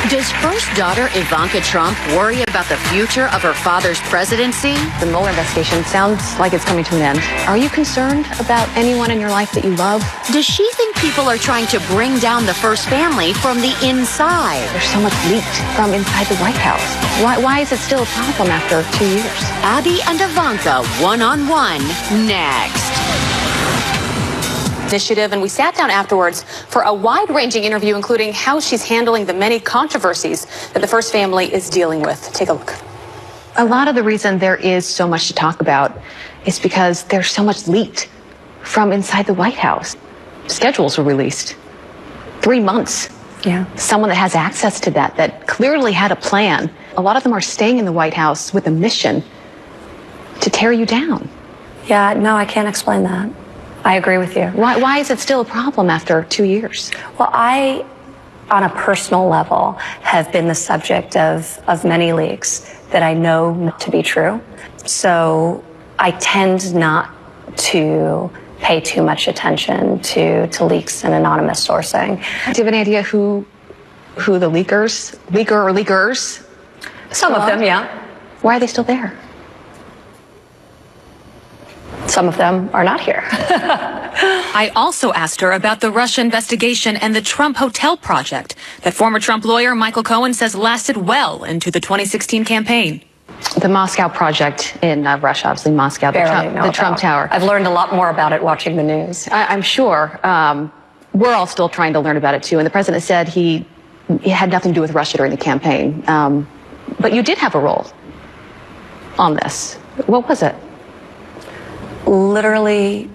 Does first daughter Ivanka Trump worry about the future of her father's presidency? The Mueller investigation sounds like it's coming to an end. Are you concerned about anyone in your life that you love? Does she think people are trying to bring down the first family from the inside? There's so much leaked from inside the White House. Why is it still a problem after 2 years? Abby and Ivanka one-on-one next. Initiative, and we sat down afterwards for a wide-ranging interview, including how she's handling the many controversies that the first family is dealing with. Take a look. A lot of the reason there is so much to talk about is because there's so much leaked from inside the White House. Schedules were released. 3 months. Yeah. Someone that has access to that clearly had a plan. A lot of them are staying in the White House with a mission to tear you down. Yeah, no, I can't explain that. I agree with you. Why is it still a problem after 2 years? Well, I, on a personal level, have been the subject of many leaks that I know to be true. So I tend not to pay too much attention to leaks and anonymous sourcing. Do you have any idea who the leakers? Some of them, yeah. Why are they still there? Some of them are not here. I also asked her about the Russia investigation and the Trump Hotel project that former Trump lawyer Michael Cohen says lasted well into the 2016 campaign. The Moscow project in Russia, obviously Moscow, the Trump Tower. I've learned a lot more about it watching the news. I'm sure. We're all still trying to learn about it, too. And the president said he had nothing to do with Russia during the campaign. But you did have a role on this. What was it? Literally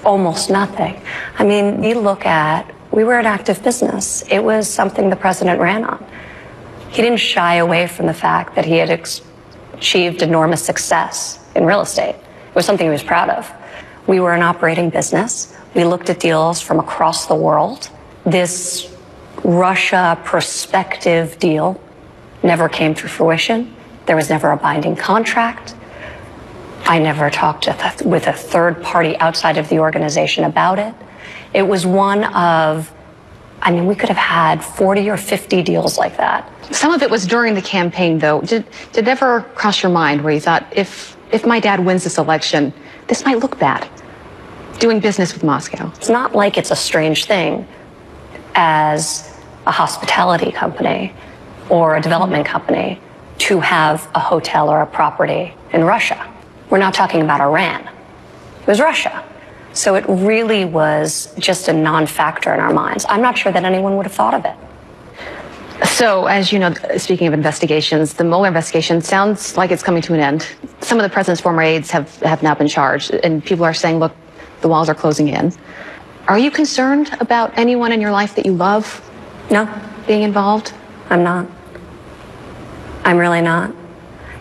almost nothing. I mean, we were an active business. It was something the president ran on. He didn't shy away from the fact that he had achieved enormous success in real estate. It was something he was proud of. We were an operating business. We looked at deals from across the world. This Russia prospective deal never came to fruition. There was never a binding contract. I never talked with a third party outside of the organization about it. It was one of, we could have had 40 or 50 deals like that. Some of it was during the campaign, though. Did it ever cross your mind where you thought, if my dad wins this election, this might look bad, doing business with Moscow? It's not like it's a strange thing as a hospitality company or a development company to have a hotel or a property in Russia. We're not talking about Iran. It was Russia. So it really was just a non-factor in our minds. I'm not sure that anyone would have thought of it. So, as you know, speaking of investigations, the Mueller investigation sounds like it's coming to an end. Some of the president's former aides have now been charged, and people are saying, look, the walls are closing in. Are you concerned about anyone in your life that you love? No. Being involved? I'm not. I'm really not.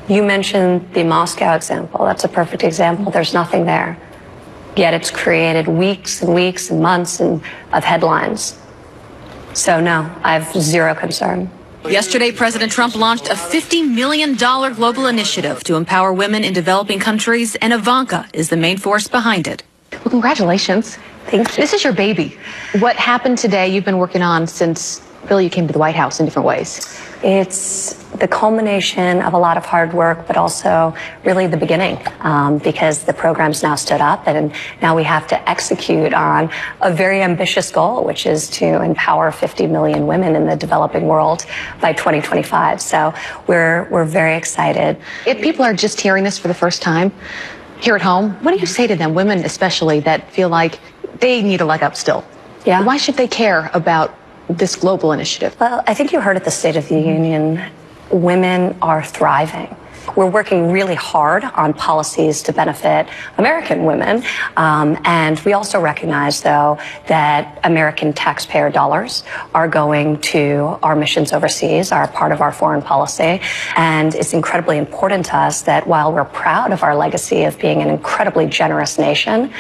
You mentioned the Moscow example. That's a perfect example. There's nothing there. Yet it's created weeks and weeks and months of headlines. So no, I have zero concern. Yesterday, President Trump launched a $50 million global initiative to empower women in developing countries, and Ivanka is the main force behind it. Well, congratulations. Thank you. This is your baby. What happened today you've been working on since really you came to the White House in different ways? It's the culmination of a lot of hard work, but also really the beginning, because the program's now stood up and now we have to execute on a very ambitious goal, which is to empower 50 million women in the developing world by 2025. So we're very excited. If people are just hearing this for the first time here at home, what do you say to them, women especially, that feel like they need a leg up still? Yeah. Why should they care about this global initiative? Well, I think you heard at the State of the Union, women are thriving. We're working really hard on policies to benefit American women. And we also recognize, though, that American taxpayer dollars are going to our missions overseas, are part of our foreign policy. And it's incredibly important to us that while we're proud of our legacy of being an incredibly generous nation,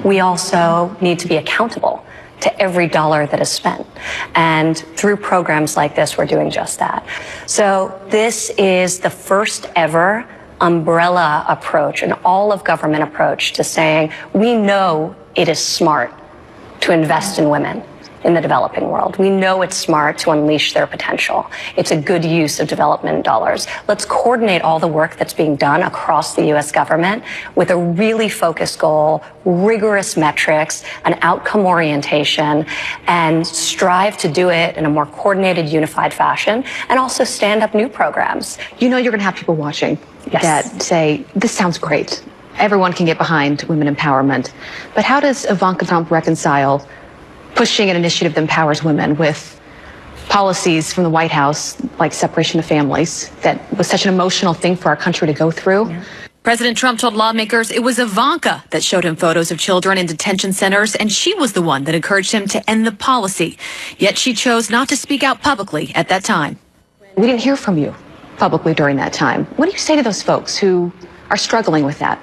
we also need to be accountable to every dollar that is spent. And through programs like this, we're doing just that. So this is the first ever umbrella approach, an all of government approach to saying, we know it is smart to invest in women. in the developing world. We know it's smart to unleash their potential. It's a good use of development dollars. Let's coordinate all the work that's being done across the U.S. government with a really focused goal, rigorous metrics, an outcome orientation, and strive to do it in a more coordinated, unified fashion, and also stand up new programs. You know you're going to have people watching that say, this sounds great. Everyone can get behind women empowerment. But how does Ivanka Trump reconcile pushing an initiative that empowers women with policies from the White House, like separation of families, that was such an emotional thing for our country to go through? Yeah. President Trump told lawmakers it was Ivanka that showed him photos of children in detention centers, and she was the one that encouraged him to end the policy. Yet she chose not to speak out publicly at that time. We didn't hear from you publicly during that time. What do you say to those folks who are struggling with that?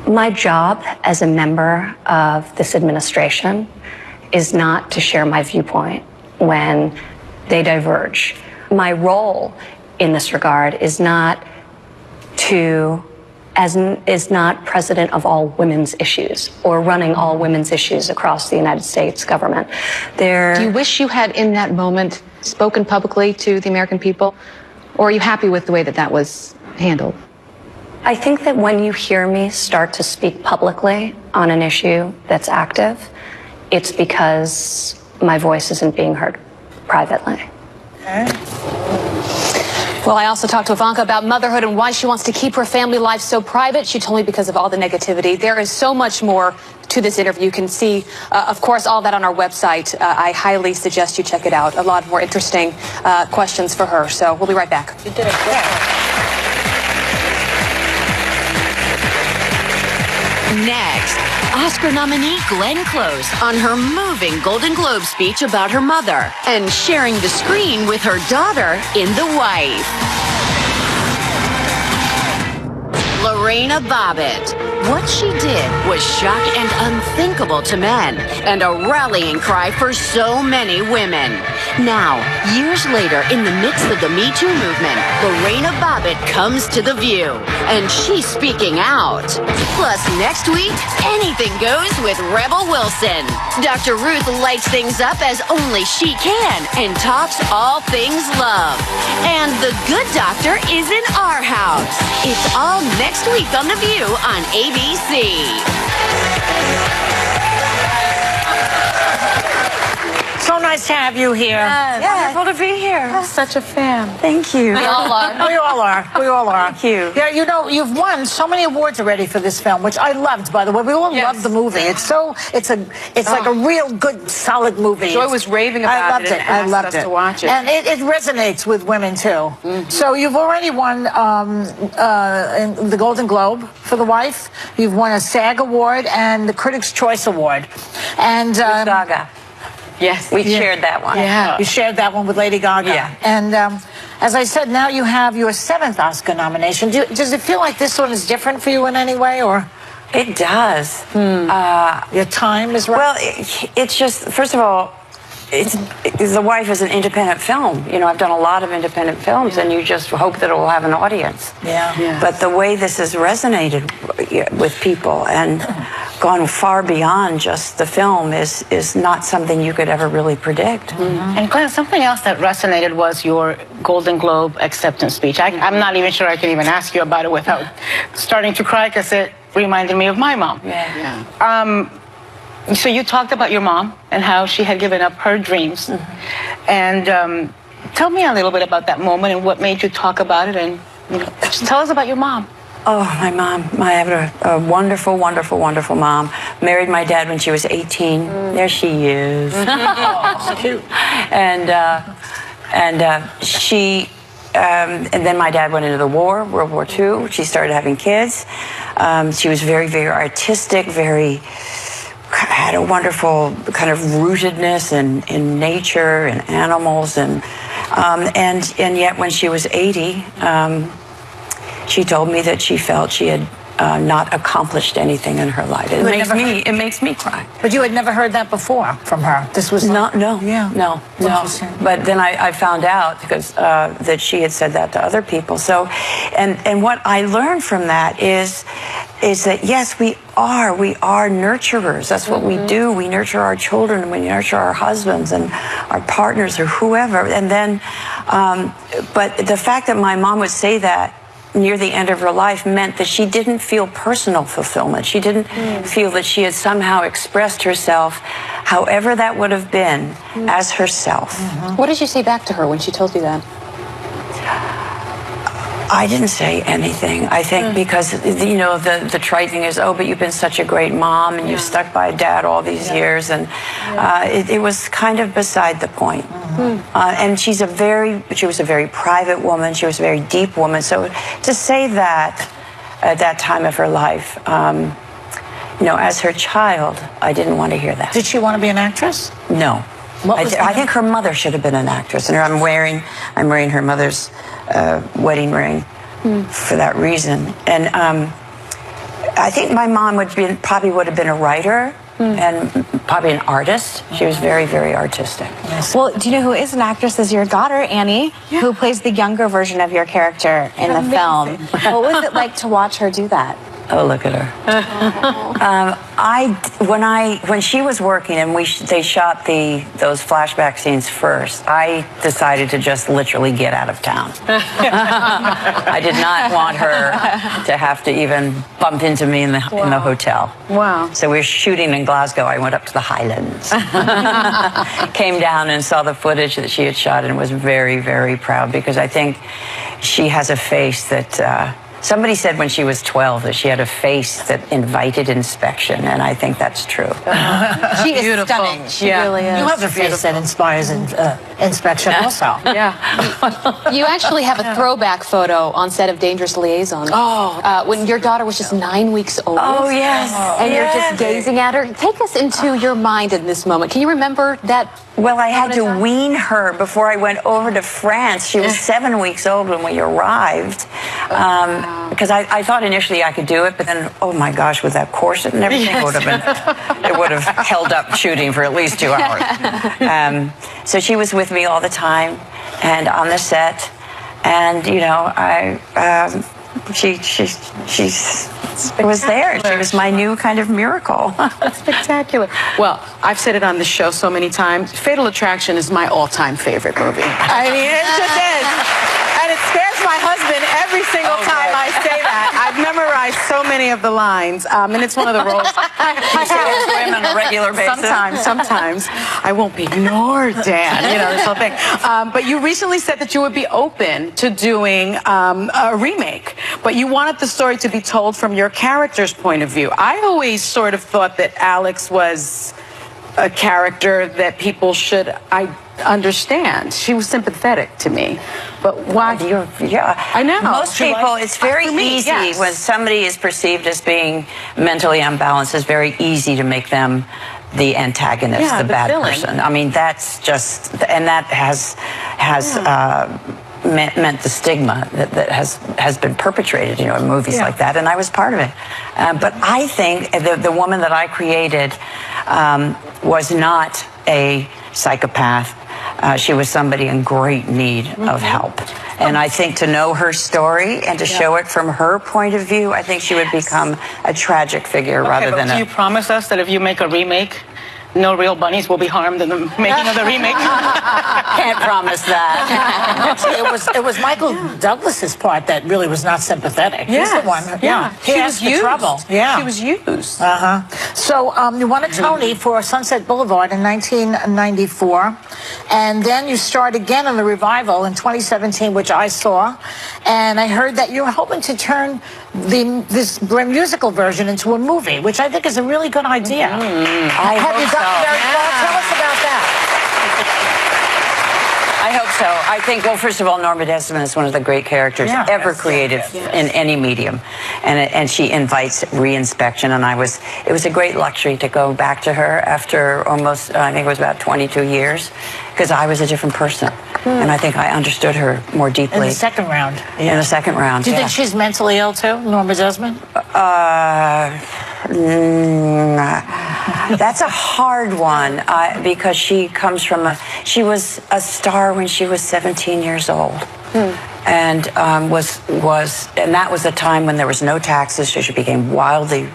My job as a member of this administration is not to share my viewpoint when they diverge. My role in this regard is not president of all women's issues or running all women's issues across the United States government. Do you wish you had in that moment spoken publicly to the American people, or are you happy with the way that that was handled? I think that when you hear me start to speak publicly on an issue that's active, it's because my voice isn't being heard privately. Okay. Well, I also talked to Ivanka about motherhood and why she wants to keep her family life so private. She told me because of all the negativity. There is so much more to this interview. You can see, of course, all that on our website. I highly suggest you check it out. A lot more interesting questions for her. So we'll be right back. You did it great. Next, Oscar nominee Glenn Close on her moving Golden Globe speech about her mother and sharing the screen with her daughter in The Wife. Lorena Bobbitt. What she did was shock and unthinkable to men and a rallying cry for so many women. Now, years later, in the midst of the Me Too movement, Lorena Bobbitt comes to The View, and she's speaking out. Plus, next week, anything goes with Rebel Wilson. Dr. Ruth lights things up as only she can and talks all things love. And the good doctor is in our house. It's all next week on The View on ABC. So nice to have you here. Yes. Wonderful to be here. I'm such a fan. Thank you. We all are. We all are. We all are. Thank you. Yeah, you know, you've won so many awards already for this film, which I loved, by the way. We all loved the movie. It's like a real good, solid movie. Joy was raving about it. I loved it. To watch it. And it resonates with women, too. Mm-hmm. So you've already won in the Golden Globe for The Wife. You've won a SAG Award and the Critics' Choice Award. And Gaga. Yes, we shared that one. Yeah, you shared that one with Lady Gaga. Yeah. And as I said, now you have your 7th Oscar nomination. Does it feel like this one is different for you in any way, or? It does. Your time is right? Well, it's just, first of all, The Wife is an independent film. You know, I've done a lot of independent films, and you just hope that it will have an audience. Yeah. But the way this has resonated with people and gone far beyond just the film is not something you could ever really predict. Mm-hmm. And Glenn, something else that resonated was your Golden Globe acceptance speech. I'm not even sure I can even ask you about it without starting to cry, because it reminded me of my mom. So you talked about your mom and how she had given up her dreams. Mm-hmm. And tell me a little bit about that moment and what made you talk about it, and just tell us about your mom. Oh, my mom. I have a wonderful, wonderful, wonderful mom. Married my dad when she was 18. There she is. Oh, cute. And then my dad went into the war, World War II. She started having kids. She was very, very artistic, had a wonderful kind of rootedness in nature and animals. And yet when she was 80, she told me that she felt she had not accomplished anything in her life. It makes me cry. But you had never heard that before from her. This was no. Yeah. No. But then I found out because that she had said that to other people. So, and what I learned from that is that yes, we are nurturers. That's what we do. We nurture our children, and we nurture our husbands and our partners or whoever. And then, but the fact that my mom would say that near the end of her life meant that she didn't feel personal fulfillment. She didn't feel that she had somehow expressed herself, however that would have been, as herself. What did you say back to her when she told you that? I didn't say anything. I think because, you know, the trite thing is, oh, but you've been such a great mom and you've stuck by Dad all these years. And it was kind of beside the point. And she was a very private woman. She was a very deep woman. So to say that at that time of her life, you know, as her child, I didn't want to hear that. Did she want to be an actress? No. I think her mother should have been an actress. And I'm wearing her mother's wedding ring for that reason. And I think my mom probably would have been a writer and probably an artist. She was very, very artistic. Well, do you know who is an actress? Is your daughter, Annie, who plays the younger version of your character in the film. What was it like to watch her do that? Oh, look at her. When she was working and they shot those flashback scenes first, I decided to just literally get out of town. I did not want her to have to even bump into me in the hotel. Wow. So we were shooting in Glasgow. I went up to the Highlands, came down and saw the footage that she had shot and was very, very proud because I think she has a face that somebody said when she was 12 that she had a face that invited inspection, and I think that's true. She is stunning. She really is. You have a face that inspires inspection also. Yeah. You actually have a throwback photo on set of Dangerous Liaison. When your daughter was just 9 weeks old. Oh, yes. And you're just gazing at her. Take us into your mind in this moment. Can you remember that? Well, I had to wean her before I went over to France. She was 7 weeks old when we arrived. Because I thought initially I could do it, but then, oh my gosh, with that corset and everything, it would have held up shooting for at least 2 hours. So she was with me all the time and on the set. And, you know, she was there. She was my new kind of miracle. Spectacular. Well, I've said it on the show so many times. Fatal Attraction is my all-time favorite movie. I mean, it just is. And it scares my husband every single time I say that. I've memorized so many of the lines, and it's one of the roles. You say those women on a regular basis? Sometimes. I won't be ignored, Dan. You know, this whole thing. But you recently said that you would be open to doing a remake, but you wanted the story to be told from your character's point of view. I always sort of thought that Alex was a character that people should understand. She was sympathetic to me. But why? I know. Most people, it's very easy when somebody is perceived as being mentally unbalanced, it's very easy to make them the antagonist, the bad person. I mean, that's just, and that has meant the stigma that has been perpetrated, you know, in movies like that, and I was part of it. But I think the woman that I created was not a psychopath. She was somebody in great need of help. And I think to know her story and to show it from her point of view, I think she would become a tragic figure rather than do you promise us that if you make a remake, no real bunnies will be harmed in the making of the remake? Can't promise that. Actually, it was Michael Douglas's part that really was not sympathetic. He's the one. He was used. Trouble. She was used. So you won a Tony for Sunset Boulevard in 1994, and then you starred again in the revival in 2017, which I saw, and I heard that you were hoping to turn this musical version into a movie, which I think is a really good idea. I hope so. Tell us about that. I hope so. I think, well, first of all, Norma Desmond is one of the great characters ever created in any medium. And she invites reinspection. And it was a great luxury to go back to her after almost, I think it was about 22 years, because I was a different person. And I think I understood her more deeply. In the second round. In the second round, Do you think she's mentally ill, too, Norma Desmond? That's a hard one because she comes from she was a star when she was 17 years old. And and that was a time when there was no taxes, so she became wildly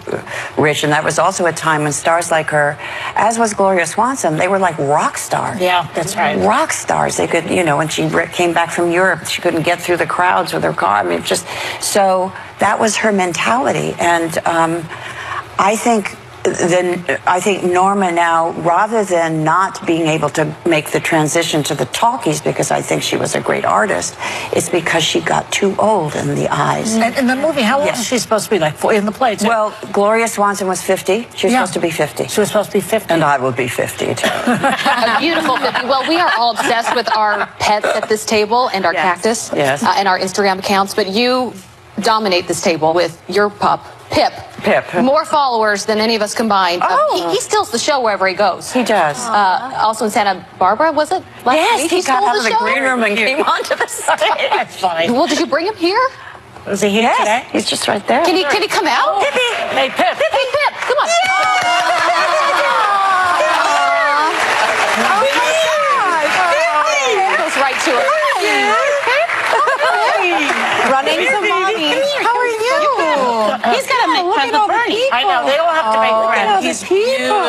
rich, and that was also a time when stars like her, as was Gloria Swanson, they were like rock stars. Yeah, that's right. Rock stars. They could, you know, when she came back from Europe, she couldn't get through the crowds with her car. I mean, just so that was her mentality, and I think Norma now, rather than not being able to make the transition to the talkies, because I think she was a great artist, it's because she got too old in the eyes. And in the movie, how old Yes. is she supposed to be? Like in the play, too? Well, Gloria Swanson was 50. She was supposed to be 50. She was supposed to be 50. And I will be 50, too. A beautiful 50. Well, we are all obsessed with our pets at this table and our cactus and our Instagram accounts, but you dominate this table with your pup, Pip. More followers than any of us combined. He steals the show wherever he goes. He does. Also in Santa Barbara, was it? Last week he got stole out of the green room and came onto the stage. That's fine. Well, did you bring him here? Is he here today? He's just right there. Can he come out? Pip. Hey, Pip. Hey, Pip, come on. Goes right to her. Running to mommy. How are you? He's got to make friends with Bernie. I know, they don't have to make friends. He's beautiful.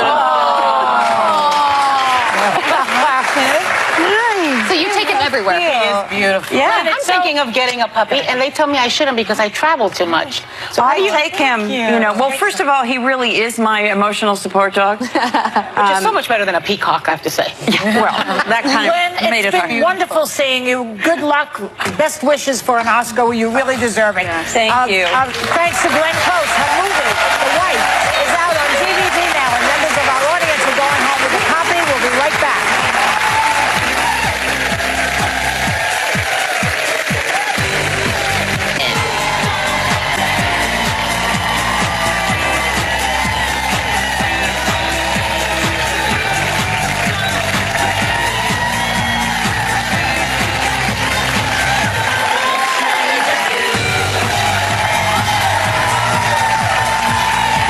So you take him everywhere. He is beautiful. Yeah. And I'm thinking of getting a puppy, and they told me I shouldn't because I travel too much. So I take him, you know, well, first of all, he really is my emotional support dog. which is so much better than a peacock, I have to say. Well, that kind Glenn, of made it's it been hard. wonderful seeing you. Good luck. Best wishes for an Oscar. You really deserve it. Thank you. Thanks to Glenn Close. Her movie, The Wife, is out on DVD now, and members of our audience are going home with a copy. We'll be right back.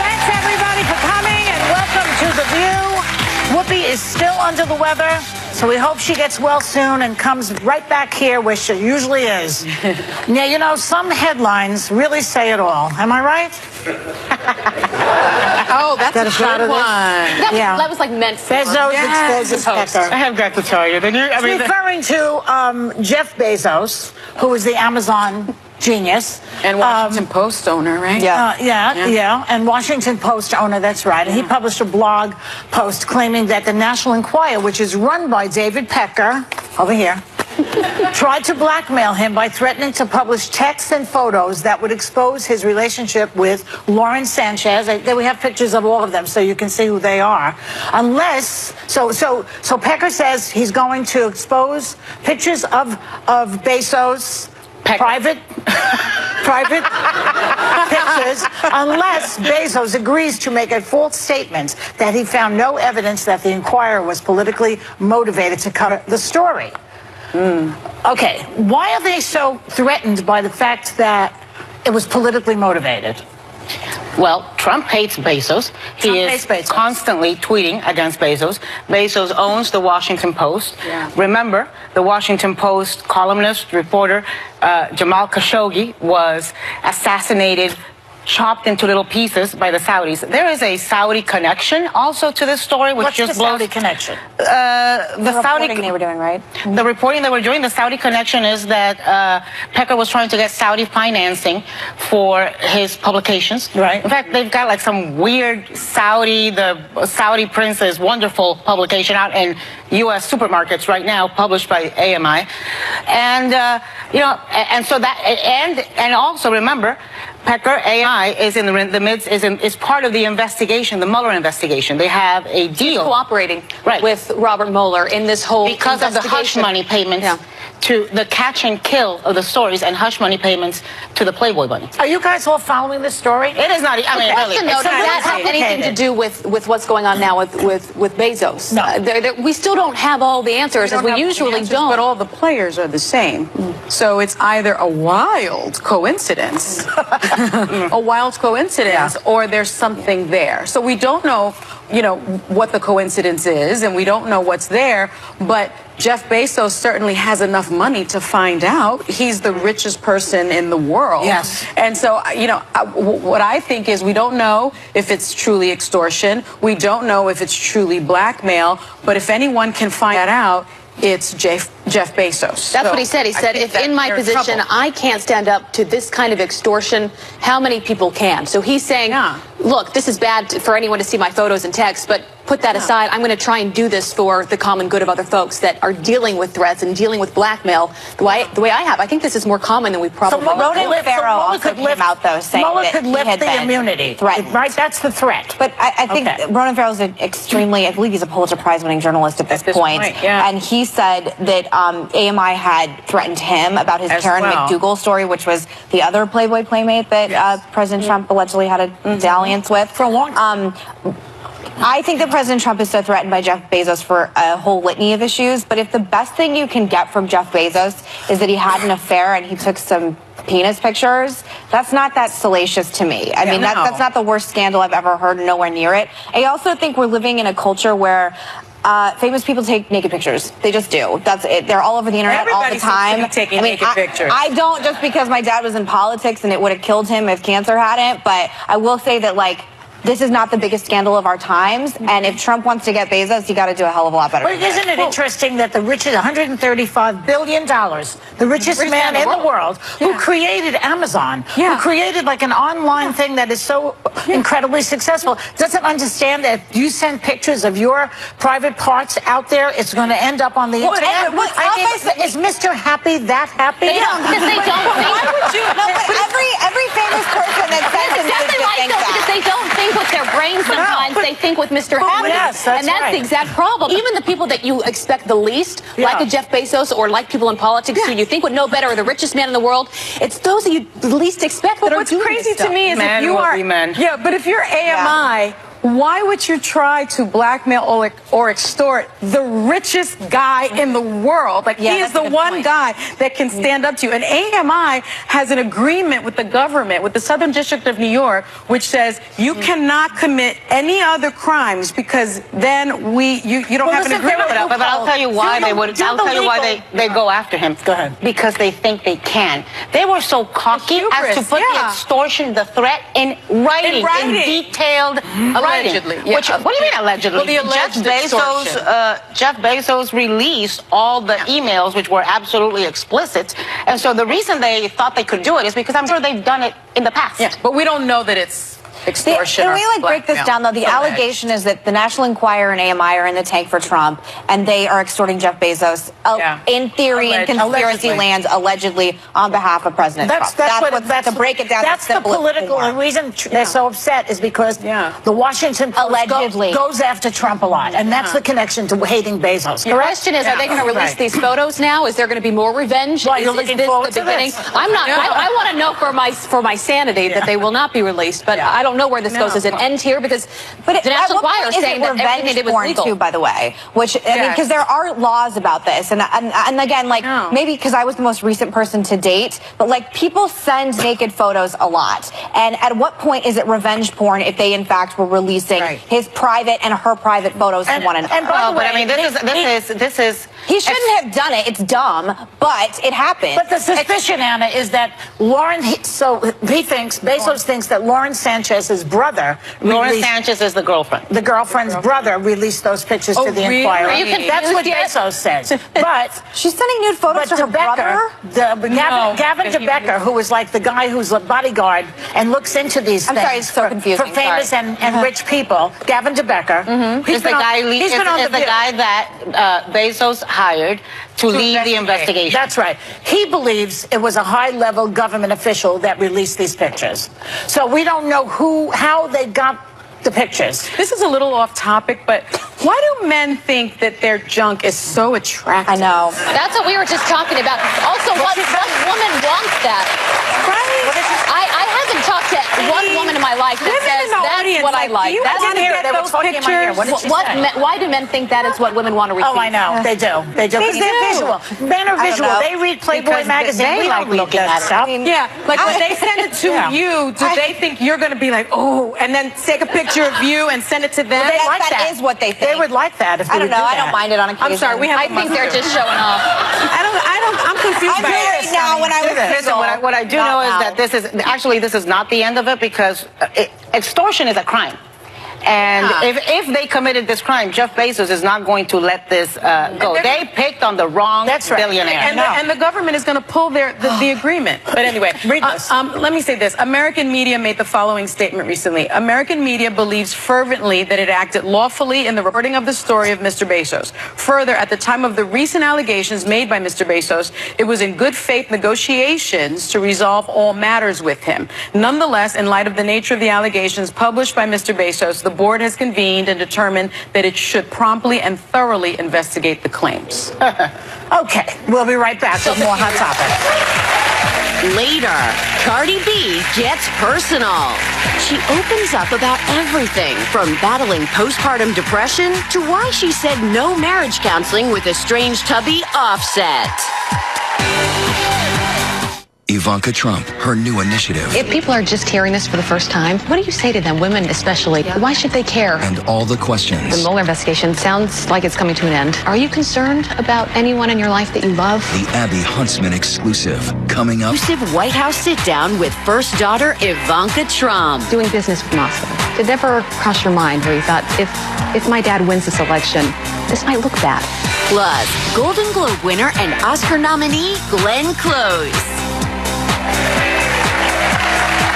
Thanks, everybody, for coming, and welcome to The View. Whoopi is still under the weather, so we hope she gets well soon and comes right back here where she usually is. Now, you know, some headlines really say it all. Am I right? Oh, that's Got a a shot good of this? one. That was like meant for Bezos Yes. exposes Pecker. I have got to tell you. He's referring to Jeff Bezos, who is the Amazon genius. And Washington Post owner, right? Yeah, and Washington Post owner, that's right. And he published a blog post claiming that the National Enquirer, which is run by David Pecker, over here, tried to blackmail him by threatening to publish texts and photos that would expose his relationship with Lauren Sanchez. We have pictures of all of them so you can see who they are. Unless, so Pecker says he's going to expose pictures of Bezos' private pictures unless Bezos agrees to make a false statement that he found no evidence that the Enquirer was politically motivated to cover the story. Okay, why are they so threatened by the fact that it was politically motivated? Well, Trump hates Bezos. He is constantly tweeting against Bezos. Bezos owns the Washington Post. Yeah. Remember, the Washington Post columnist, reporter, Jamal Khashoggi was assassinated, chopped into little pieces by the Saudis. There is a Saudi connection also to this story, which What's just the blows. Saudi connection? The reporting they were doing, right? The reporting that we're doing, the Saudi connection is that Pecker was trying to get Saudi financing for his publications. Right. In fact, they've got like some weird the Saudi Prince's wonderful publication out in U.S. supermarkets right now, published by AMI. And, and so that, and also remember, Pecker, AI, is in the midst, is part of the investigation, the Mueller investigation. They have a deal. cooperating with Robert Mueller in this whole because of the hush money payments to the catch and kill of the stories and hush money payments to the Playboy Bunny. Are you guys all following this story? It is not, I mean, really. Does that have anything to do with what's going on now with Bezos? No. We still don't have all the answers, as we usually don't. But all the players are the same. So it's either a wild coincidence a wild coincidence or there's something there. So we don't know, what the coincidence is, and we don't know what's there, but Jeff Bezos certainly has enough money to find out. He's the richest person in the world. Yes. And so, what I think is we don't know if it's truly extortion. We don't know if it's truly blackmail. But if anyone can find that out, it's Jeff Bezos. That's what he said. He said, if in my position I can't stand up to this kind of extortion, how many people can? So he's saying, look, this is bad for anyone to see my photos and texts, but put that aside. I'm going to try and do this for the common good of other folks that are dealing with threats and dealing with blackmail the way I have. I think this is more common than we probably Ronan Farrow also came out, though, saying Mueller that could lift he had the been immunity. threatened. Right? That's the threat. But I think Ronan Farrow's an extremely, I believe he's a Pulitzer Prize-winning journalist at this point. And he said that AMI had threatened him about his Karen McDougal story, which was the other Playboy playmate that President Trump allegedly had a dalliance with. For a long time. I think that President Trump is so threatened by Jeff Bezos for a whole litany of issues, but if the best thing you can get from Jeff Bezos is that he had an affair and he took some penis pictures, that's not that salacious to me. I mean, that's not the worst scandal I've ever heard, nowhere near it. I also think we're living in a culture where famous people take naked pictures. They just do. That's it. They're all over the internet all the time. Taking naked pictures. I don't, just because my dad was in politics and it would have killed him if cancer hadn't, but I will say that, this is not the biggest scandal of our times, and if Trump wants to get Bezos, you got to do a hell of a lot better. Well, isn't it interesting that the richest, $135 billion, the richest man in the world, who created Amazon, who created an online thing that is so incredibly successful, doesn't understand that if you send pictures of your private parts out there, it's going to end up on the internet? Is Mr. Happy that happy? Because they don't think. Why would you? No, but every famous person that sends him exactly right, though, because they don't think with their brains sometimes. They think with Mr. Happy. Yes, and that's the exact problem. Even the people that you expect the least, like a Jeff Bezos or like people in politics who you think would know better, or the richest man in the world, it's those that you least expect that are doing What's crazy this to me is if you are... but if you're AMI... Why would you try to blackmail or extort the richest guy in the world? He is the one guy that can stand up to you. And AMI has an agreement with the government, with the Southern District of New York, which says you cannot commit any other crimes because then you don't have an agreement. But I'll tell you why they go after him. Go ahead. Because they think they can. They were so cocky as to put the extortion, the threat in writing. In detailed Allegedly. What do you mean allegedly? Well, the alleged Jeff Bezos released all the emails, which were absolutely explicit. And so the reason they thought they could do it is because I'm sure they've done it in the past. Yeah, but we don't know that it's extortion. Can we break this down, though? The allegation is that the National Enquirer and AMI are in the tank for Trump, and they are extorting Jeff Bezos, in theory, in conspiracy land, allegedly, on behalf of President Trump. To break it down. That's the political. The reason they're so upset is because the Washington Post goes after Trump a lot, and that's the connection to hating Bezos. The question is, are they going to release these photos now? Is there going to be more revenge? Well, you're looking forward to this. I'm not. I want to know for my sanity that they will not be released, but I don't know where this goes. Does it end here? Because the National Enquirer is saying that everything they did was legal. Too, by the way, which I mean, because there are laws about this, and again, maybe because I was the most recent person to date, but people send naked photos a lot, and at what point is it revenge porn if they in fact were releasing his private and her private photos to one another? And by the way, I mean, this is he shouldn't have done it. It's dumb, but it happened. But the suspicion, Anna, is that Bezos thinks that Lauren Sanchez's brother. Lauren Sanchez is the girlfriend. The girlfriend's brother released those pictures to the Enquirer. That's what Bezos says. But she's sending nude photos to her brother? Gavin DeBecker, who is like the guy who's a bodyguard and looks into these things. I'm sorry, it's so confusing. For famous and rich people. Gavin DeBecker. He's the guy that Bezos hired to lead the investigation. That's right. He believes it was a high-level government official that released these pictures. So we don't know how they got the pictures. This is a little off topic, but why do men think that their junk is so attractive? I know. That's what we were just talking about. Also, what woman wants that? Right? I haven't talked to one woman in my life that says that audience, what I like. you That's want to hear get they were those talking in my ear. pictures. What did she say? Why do men think that is what women want to receive? Oh, I know. They do. They do. Because they're visual. Men are visual. know. They read Playboy Because magazine. they We like don't look looking at at it. stuff. Yeah, like when they send it to Yeah. you, do they think you're going to be like, oh, and then take a picture of you and send it to them? They like that that. is what they They think. would like that if they I don't would know. do I that. don't mind it on occasion. I'm sorry, we have. I think they're just showing off. I'm confused I'm by married it. now. When I was Listen, single, what I do know is that this is not the end of it, because extortion is a crime. And if they committed this crime, Jeff Bezos is not going to let this go. They picked on the wrong billionaire. And the government is going to pull the agreement. But anyway, Read this. let me say this. American media made the following statement recently. American media believes fervently that it acted lawfully in the reporting of the story of Mr. Bezos. Further, at the time of the recent allegations made by Mr. Bezos, it was in good faith negotiations to resolve all matters with him. Nonetheless, in light of the nature of the allegations published by Mr. Bezos, the board has convened and determined that it should promptly and thoroughly investigate the claims. Okay, we'll be right back with more Hot Topics. Later, Cardi B gets personal. She opens up about everything from battling postpartum depression to why she said no marriage counseling with estranged hubby Offset. Ivanka Trump, her new initiative. If people are just hearing this for the first time, what do you say to them, women especially? Why should they care? And all the questions. The Mueller investigation sounds like it's coming to an end. Are you concerned about anyone in your life that you love? The Abby Huntsman exclusive. Coming up. Exclusive White House sit-down with first daughter Ivanka Trump. Doing business with Moscow. Did it ever cross your mind where you thought, if my dad wins this election, this might look bad? Plus, Golden Globe winner and Oscar nominee Glenn Close.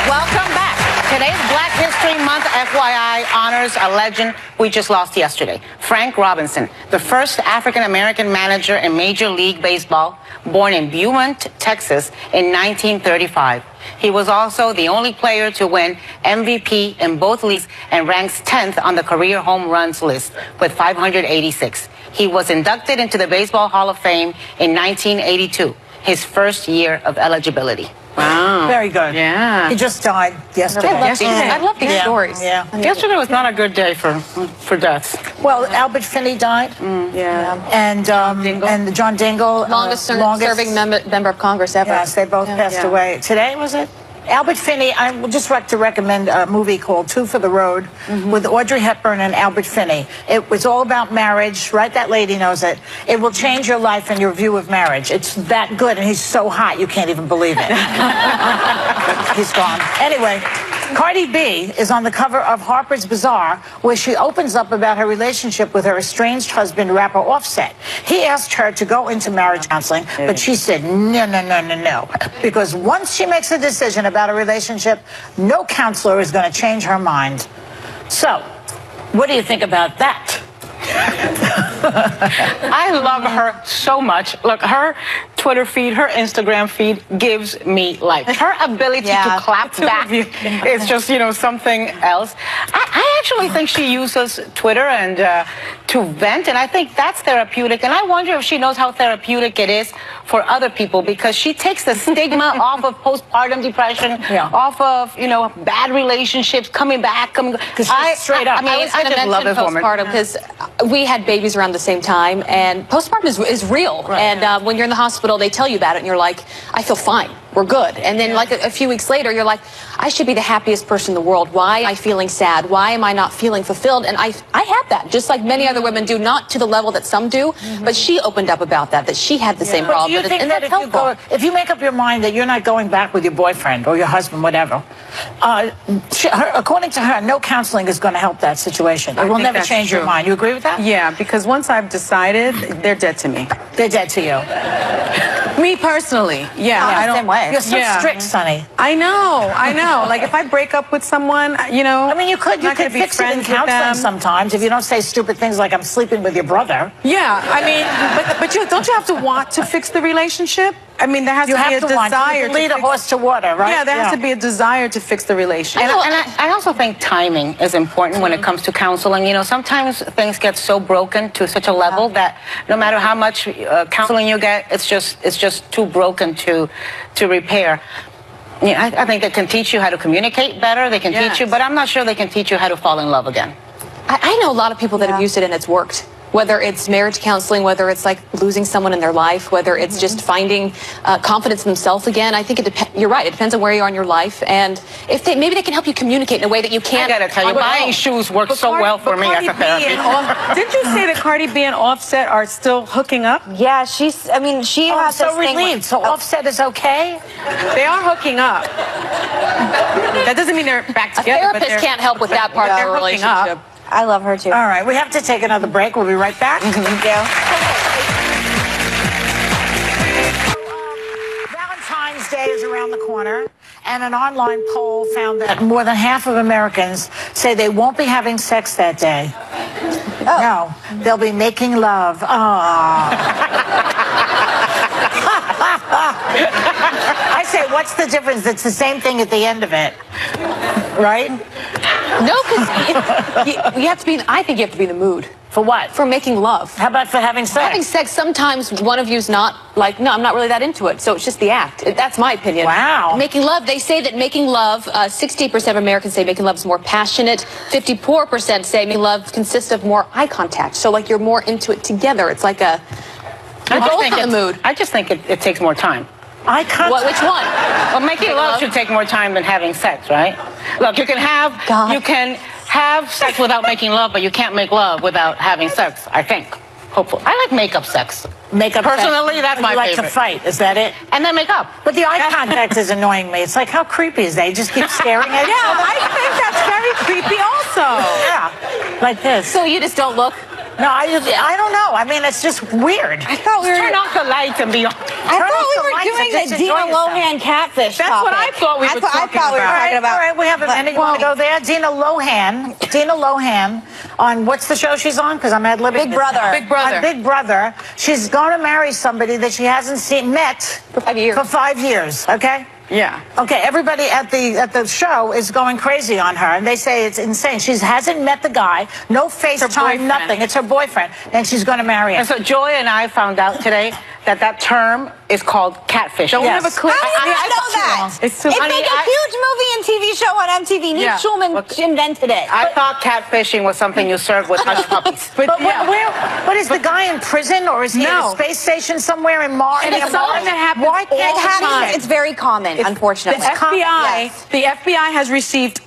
Welcome back. Today's Black History Month FYI honors a legend we just lost yesterday, Frank Robinson, the first African-American manager in Major League Baseball, born in Beaumont, Texas in 1935. He was also the only player to win MVP in both leagues and ranks 10th on the career home runs list with 586. He was inducted into the Baseball Hall of Fame in 1982, his first year of eligibility. Wow. Very good. Yeah. He just died yesterday. I love these stories. Yeah. Yesterday was not a good day for deaths. Well, Albert Finney died. Yeah. And John Dingell. Longest serving member of Congress ever. Yes, they both passed away. Today, was it? Albert Finney, I would just like to recommend a movie called Two for the Road with Audrey Hepburn and Albert Finney. It was all about marriage, right? That lady knows it. It will change your life and your view of marriage. It's that good, and he's so hot you can't even believe it. He's gone. Anyway, Cardi B is on the cover of Harper's Bazaar, where she opens up about her relationship with her estranged husband, rapper Offset. He asked her to go into marriage counseling, but she said no. Because once she makes a decision about a relationship, no counselor is going to change her mind. So, what do you think about that? I love her so much. Look, her Twitter feed, her Instagram feed gives me life. Her ability to clap back is just, something else. I actually think she uses Twitter and to vent, and I think that's therapeutic. And I wonder if she knows how therapeutic it is for other people, because she takes the stigma off of postpartum depression, off of, bad relationships, coming back. Straight up. I just love this woman. Postpartum, because we had babies around the same time, and postpartum is real. Right. And when you're in the hospital, they tell you about it, and you're like, I feel fine. We're good. And then like a few weeks later, you're like, I should be the happiest person in the world. Why am I feeling sad? Why am I not feeling fulfilled? And I had that, just like many other women do, not to the level that some do, but she opened up about that she had the same problem. Do you think that if you make up your mind that you're not going back with your boyfriend or your husband, whatever, according to her, no counseling is going to help that situation. It will never change your mind. You agree with that? Yeah, because once I've decided, they're dead to me. They're dead to you. Me personally, yeah. I don't. Same way. You're so strict, Sonny. I know. Like if I break up with someone, I mean, you could fix it in counseling sometimes if you don't say stupid things like "I'm sleeping with your brother." Yeah, I mean, but don't you have to want to fix the relationship? I mean, there has to be a desire to lead a horse to water, right? Yeah, there has to be a desire to fix the relationship. And I also think timing is important when it comes to counseling. Sometimes things get so broken to such a level that no matter how much counseling you get, it's just too broken to repair. Yeah, I think they can teach you how to communicate better. They can teach you, but I'm not sure they can teach you how to fall in love again. I know a lot of people that have used it and it's worked. Whether it's marriage counseling, whether it's like losing someone in their life, whether it's just finding confidence in themselves again. I think you're right. It depends on where you are in your life, and if maybe they can help you communicate in a way that you can't. I gotta tell you, buying shoes worked so well for me as a therapist. Didn't you say that Cardi B and Offset are still hooking up? Yeah, she has so this thing. relieved. So Offset is okay? They are hooking up. That doesn't mean they're back A together. therapist can't help with that part of the relationship. I love her too. All right, we have to take another break. We'll be right back. Thank you. Valentine's Day is around the corner, and an online poll found that more than half of Americans say they won't be having sex that day. No, they'll be making love. I say, what's the difference? It's the same thing at the end of it, right? No, because you have to be. I think you have to be in the mood. For what? For making love. How about for having sex? Having sex, sometimes one of you's not like, no, I'm not really that into it. So it's just the act. That's my opinion. Wow. Making love, they say that making love, 60% of Americans say making love is more passionate. 54% say making love consists of more eye contact. So like you're more into it together. It's like a, you're both in the mood. I just think it takes more time. Eye contact? Which one? Well, making love should take more time than having sex, right? Look, you can have sex without making love, but you can't make love without having sex, I think. Hopefully. I like make-up sex. Make-up Personally, sex. that's my You like favorite. to fight, is that it? And then make up. But the eye contact is annoying me. It's like, how creepy is that? You just keep staring at each other? I think that's very creepy also. Yeah, like this. So you just don't look? No, I don't know. I mean, it's just weird. I thought we were. Turn off the lights and be on. I thought we were doing the Dina Lohan catfish. That's what I thought we were talking I thought we were about. talking about. All right, we have a minute. You want to go there? Dina Lohan on what's the show she's on? Because I'm ad libbing. Big Brother. Big Brother. On Big Brother. She's going to marry somebody that she hasn't met For 5 years. For 5 years. Okay. Yeah. Okay, everybody at the show is going crazy on her, and they say it's insane. She hasn't met the guy, no FaceTime, nothing. It's her boyfriend, and she's going to marry him. And so Joy and I found out today that term is called catfish. Don't have a clue. How did you know that? It's too It's funny. like a huge movie and TV show on MTV. Nick Schulman invented it. I thought catfishing was something you served with hush puppies. But what is the guy in prison, or is he at a space station somewhere in Mars? And it's something that happens Why all can't the time. It's very common, unfortunately. The FBI has received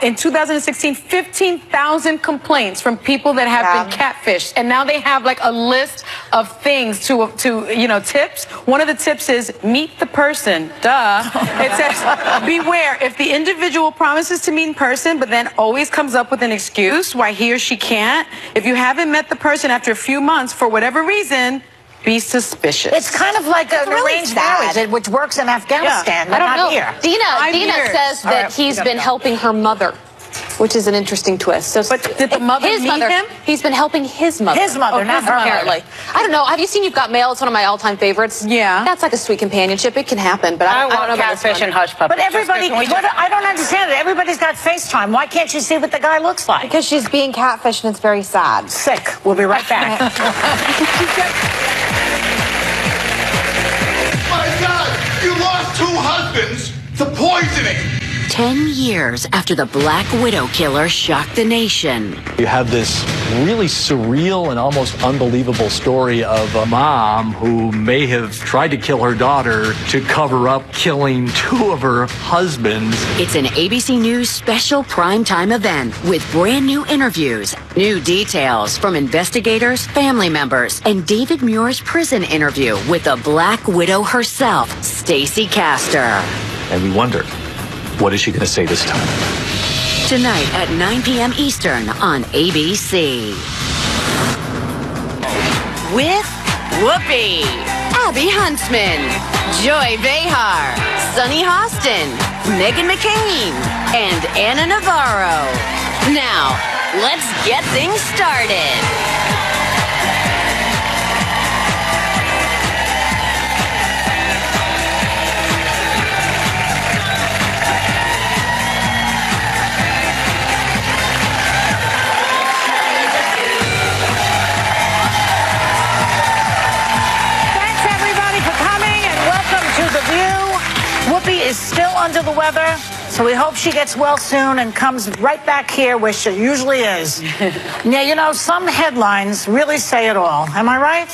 in 2016, 15,000 complaints from people that have been catfished, and now they have like a list of things to tips. One of the tips is meet the person. Duh. It says beware if the individual promises to meet in person, but then always comes up with an excuse why he or she can't. If you haven't met the person after a few months for whatever reason, be suspicious. It's kind of like an arranged marriage, which works in Afghanistan, but not here. Dina says that he's been helping her mother, which is an interesting twist. So, but did the mother meet him? He's been helping his mother. His mother, not her. Apparently. I don't know. Have you seen You've Got Mail? It's one of my all-time favorites. Yeah. That's like a sweet companionship. It can happen, but I don't know about catfish and hush puppies. But everybody, I don't understand it. Everybody's got FaceTime. Why can't you see what the guy looks like? Because she's being catfished and it's very sad. Sick. We'll be right back. My God, you lost 2 husbands to poisoning. 10 years after the Black Widow killer shocked the nation. You have this really surreal and almost unbelievable story of a mom who may have tried to kill her daughter to cover up killing 2 of her husbands. It's an ABC News special primetime event with brand new interviews, new details from investigators, family members, and David Muir's prison interview with the Black Widow herself, Stacey Castor. And we wonder, what is she going to say this time? Tonight at 9 p.m. Eastern on ABC. With Whoopi, Abby Huntsman, Joy Behar, Sunny Hostin, Meghan McCain, and Anna Navarro. Now, let's get things started. Whoopi is still under the weather, so we hope she gets well soon and comes right back here where she usually is. Now, you know, some headlines really say it all. Am I right?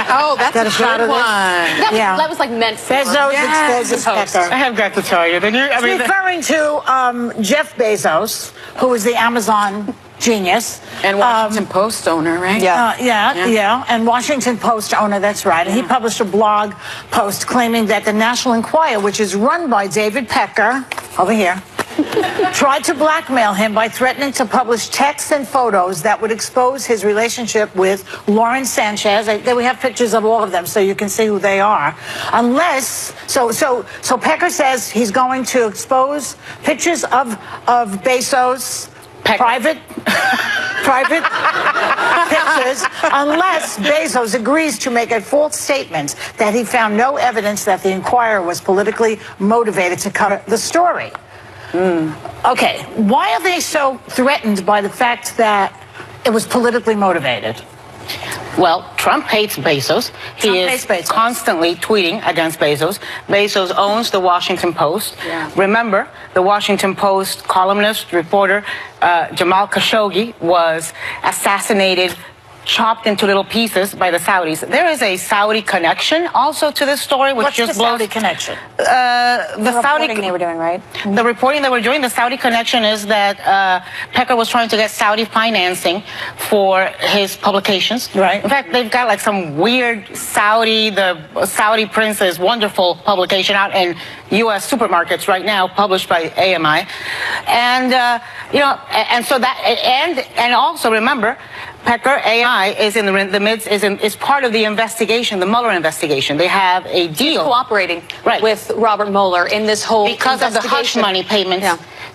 Oh, that's Got a a shot good of this? one. That was like meant for. Bezos, Yes. it's Pecker. I have got to tell you. It's referring to Jeff Bezos, who is the Amazon genius. And Washington Post owner, right? Yeah, and Washington Post owner, that's right. And he published a blog post claiming that the National Enquirer, which is run by David Pecker, over here, tried to blackmail him by threatening to publish texts and photos that would expose his relationship with Lauren Sanchez. We have pictures of all of them so you can see who they are. Unless, so Pecker says he's going to expose pictures of Bezos' private pictures unless Bezos agrees to make a false statement that he found no evidence that the Enquirer was politically motivated to cover the story. Okay, why are they so threatened by the fact that it was politically motivated? Well, Trump hates Bezos. He is constantly tweeting against Bezos. Bezos owns the Washington Post. Yeah. Remember, the Washington Post columnist, reporter, Jamal Khashoggi was assassinated, chopped into little pieces by the Saudis. There is a Saudi connection also to this story, which What's just the blows. Saudi connection? The Saudi reporting they were doing, right? The reporting they were doing, the Saudi connection is that Pecker was trying to get Saudi financing for his publications. Right. In fact, they've got like some weird the Saudi Prince's wonderful publication out in U.S. supermarkets right now, published by AMI, and and also remember, Pecker AI is in the midst is part of the investigation, the Mueller investigation. They have a deal Cooperating with Robert Mueller in this whole because of the hush money payments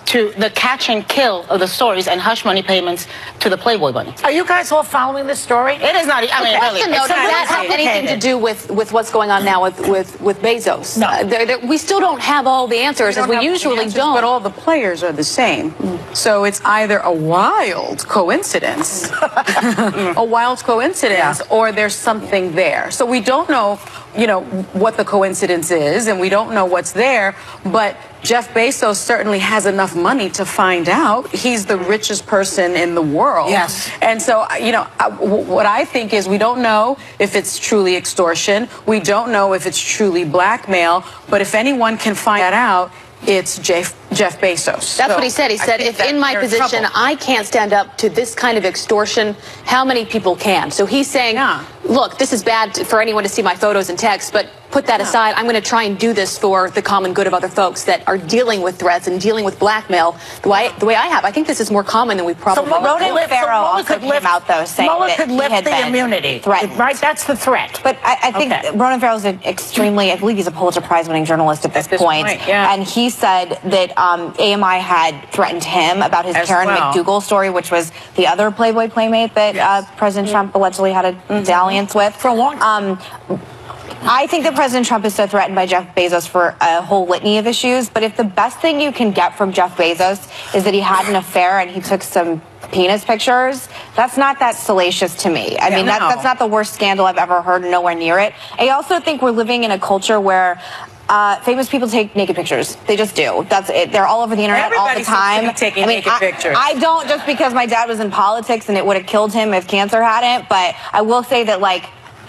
to the catch and kill of the stories and hush money payments to the Playboy bunny. Are you guys all following this story? It is not. I mean, really. Does that have anything to do with what's going on now with Bezos? No. We still don't have all the answers, as we usually don't. But all the players are the same. So it's either a wild coincidence, or there's something there. So we don't know, what the coincidence is, and we don't know what's there, but Jeff Bezos certainly has enough money to find out. He's the richest person in the world. Yes. And so, what I think is we don't know if it's truly extortion. We don't know if it's truly blackmail. But if anyone can find that out, it's Jeff Bezos. That's what he said. He said, if in my position I can't stand up to this kind of extortion, how many people can? So he's saying, look, this is bad for anyone to see my photos and texts, but put that aside. I'm going to try and do this for the common good of other folks that are dealing with threats and dealing with blackmail the way I have. I think this is more common than we probably So Ronan Farrow also came out, though, saying that could he lift had the been immunity. threatened. Right? That's the threat. But I think Ronan Farrow's an extremely, I believe he's a Pulitzer Prize-winning journalist at this point. And he said that AMI had threatened him about his Karen McDougal story, which was the other Playboy playmate that President Trump allegedly had a dalliance with. For a long time. I think that President Trump is so threatened by Jeff Bezos for a whole litany of issues. But if the best thing you can get from Jeff Bezos is that he had an affair and he took some penis pictures, that's not that salacious to me. I mean, that's not the worst scandal I've ever heard, nowhere near it. I also think we're living in a culture where famous people take naked pictures. They just do. That's it. They're all over the internet all the time. Seems to be taking naked pictures. I don't just because my dad was in politics and it would have killed him if cancer hadn't, but I will say that,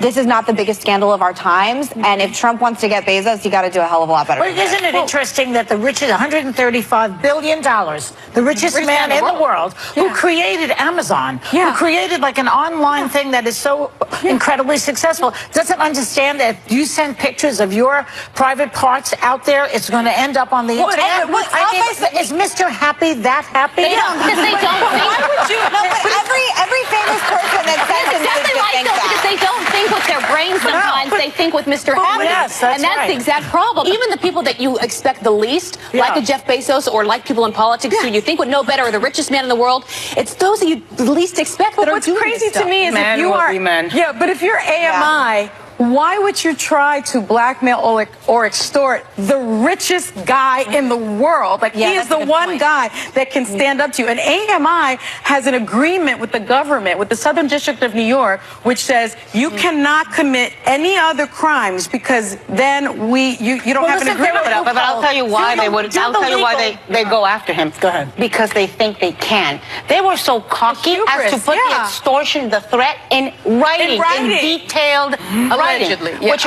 this is not the biggest scandal of our times, and if Trump wants to get Bezos, you got to do a hell of a lot better. Well, isn't it interesting that the richest, $135 billion, the richest man in the world, who created Amazon, who created an online thing that is so incredibly successful, doesn't understand that if you send pictures of your private parts out there, it's going to end up on the internet? Is Mr. Happy that happy? They don't think. Why would you? No, but every famous person that sends him thinks that. Because they don't think with their brains sometimes. They think with Mr. Happy. And that's the exact problem. Even the people that you expect the least, like a Jeff Bezos or like people in politics who you think would know better or the richest man in the world, it's those that you least expect that are doing this stuff. What's crazy to me is if you are... but if you're AMI, why would you try to blackmail or extort the richest guy in the world? Like, he is the one guy that can stand up to you. And AMI has an agreement with the government, with the Southern District of New York, which says you cannot commit any other crimes because then you don't have an agreement. But I'll tell you why I'll tell you why they go after him. Go ahead. Because they think they can. They were so cocky as to put the extortion, the threat in writing, in detailed writing. Allegedly, yeah. Which